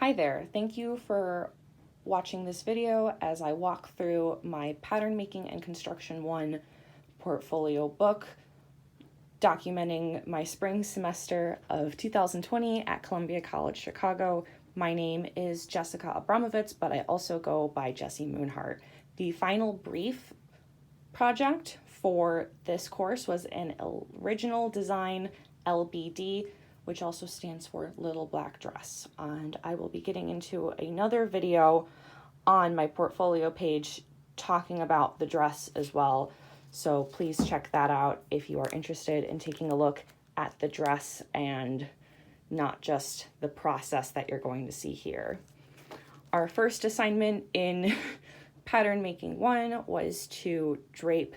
Hi there, thank you for watching this video as I walk through my Pattern Making and Construction 1 portfolio book documenting my spring semester of 2020 at Columbia College Chicago. My name is Jessica Abramovitz, but I also go by Jessie Moonhart. The final brief project for this course was an original design LBD, which also stands for Little Black Dress. And I will be getting into another video on my portfolio page talking about the dress as well. So please check that out if you are interested in taking a look at the dress and not just the process that you're going to see here. Our first assignment in Pattern Making 1 was to drape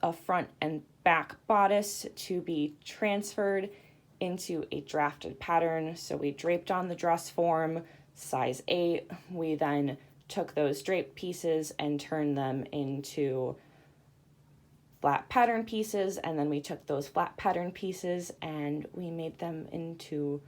a front and back bodice to be transferred into a drafted pattern. So we draped on the dress form, size 8. We then took those draped pieces and turned them into flat pattern pieces, and then we took those flat pattern pieces and we made them into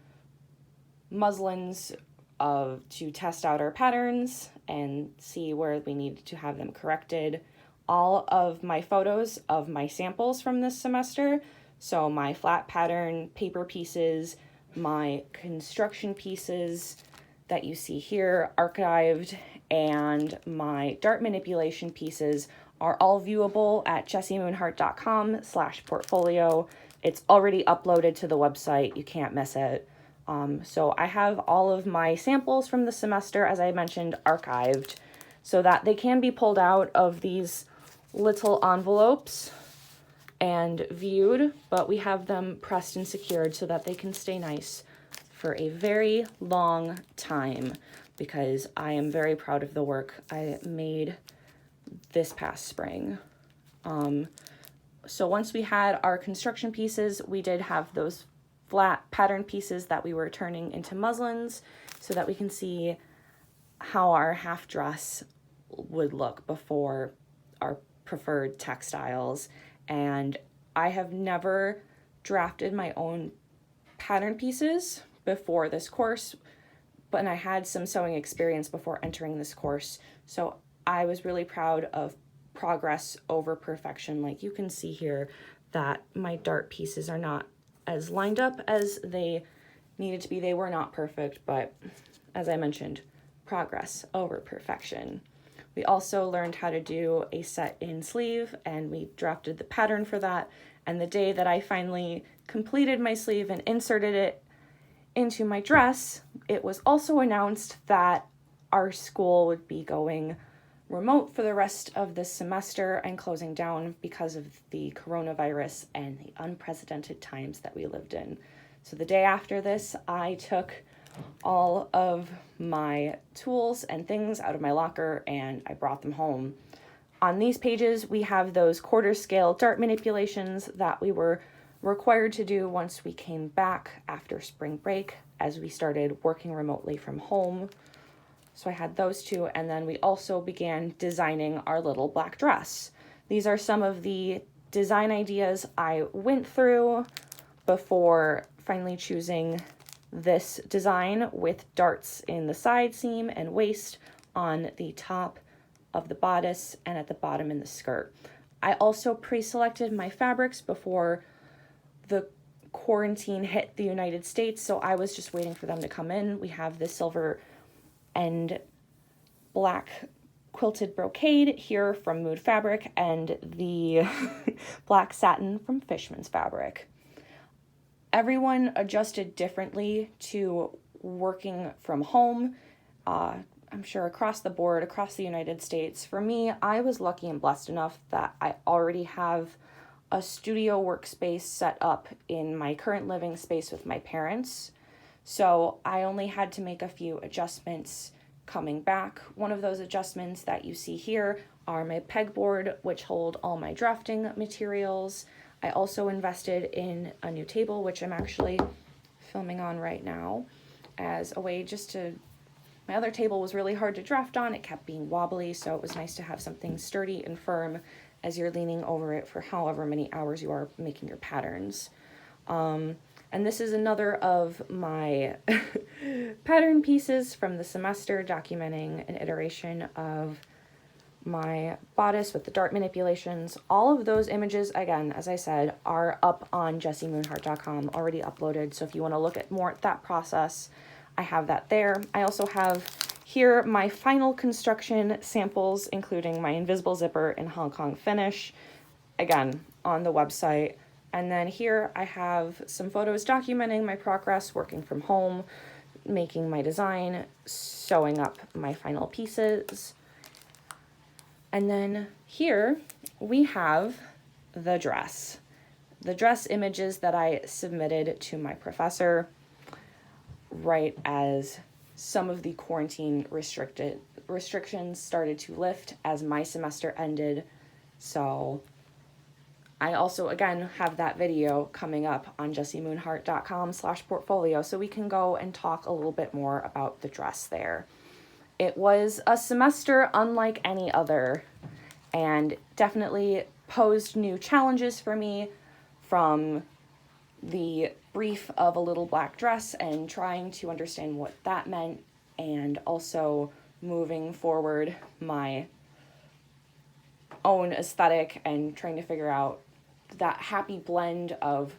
muslins to test out our patterns and see where we needed to have them corrected. All of my photos of my samples from this semester, so my flat pattern paper pieces, my construction pieces that you see here archived, and my dart manipulation pieces are all viewable at jessiemoonhart.com/portfolio. It's already uploaded to the website. You can't miss it. So I have all of my samples from the semester, as I mentioned, archived so that they can be pulled out of these little envelopes and viewed, but we have them pressed and secured so that they can stay nice for a very long time, because I am very proud of the work I made this past spring. So once we had our construction pieces, we did have those flat pattern pieces that we were turning into muslins so that we can see how our half dress would look before our preferred textiles. And I have never drafted my own pattern pieces before this course, but I had some sewing experience before entering this course. So I was really proud of progress over perfection. Like you can see here that my dart pieces are not as lined up as they needed to be. They were not perfect, but as I mentioned, progress over perfection. We also learned how to do a set-in sleeve, and we drafted the pattern for that. And the day that I finally completed my sleeve and inserted it into my dress, it was also announced that our school would be going remote for the rest of the semester and closing down because of the coronavirus and the unprecedented times that we lived in. So the day after this, I took all of my tools and things out of my locker and I brought them home. On these pages, we have those quarter scale dart manipulations that we were required to do once we came back after spring break as we started working remotely from home. So I had those two, and then we also began designing our little black dress. These are some of the design ideas I went through before finally choosing this design with darts in the side seam and waist on the top of the bodice and at the bottom in the skirt. I also pre-selected my fabrics before the quarantine hit the United States, so I was just waiting for them to come in. We have the silver and black quilted brocade here from Mood Fabric and the black satin from Fishman's Fabric. Everyone adjusted differently to working from home. I'm sure across the board, across the United States. For me, I was lucky and blessed enough that I already have a studio workspace set up in my current living space with my parents. So I only had to make a few adjustments coming back. One of those adjustments that you see here are my pegboard, which hold all my drafting materials. I also invested in a new table, which I'm actually filming on right now, as a way my other table was really hard to draft on. It kept being wobbly, so it was nice to have something sturdy and firm as you're leaning over it for however many hours you are making your patterns. And this is another of my pattern pieces from the semester documenting an iteration of my bodice with the dart manipulations. All of those images, again, as I said, are up on jessiemoonhart.com, already uploaded. So if you want to look at more at that process, I have that there. I also have here my final construction samples, including my invisible zipper and Hong Kong finish, again, on the website. And then here I have some photos documenting my progress working from home, making my design, sewing up my final pieces. And then here we have the dress images that I submitted to my professor right as some of the quarantine restrictions started to lift as my semester ended. So I also, again, have that video coming up on jessiemoonhart.com/portfolio, so we can go and talk a little bit more about the dress there. It was a semester unlike any other, and definitely posed new challenges for me, from the brief of a little black dress and trying to understand what that meant, and also moving forward my own aesthetic and trying to figure out that happy blend of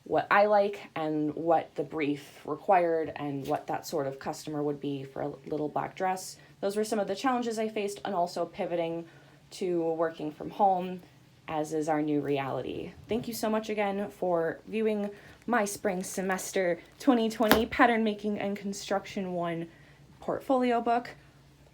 what I like and what the brief required and what that sort of customer would be for a little black dress. Those were some of the challenges I faced, and also pivoting to working from home, as is our new reality. Thank you so much again for viewing my spring semester 2020 Pattern Making and Construction 1 portfolio book.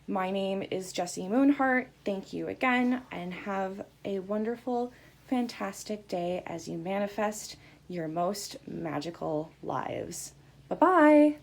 My name is Jessie Moonhart. Thank you again, and have a wonderful, fantastic day as you manifest your most magical lives. Bye-bye.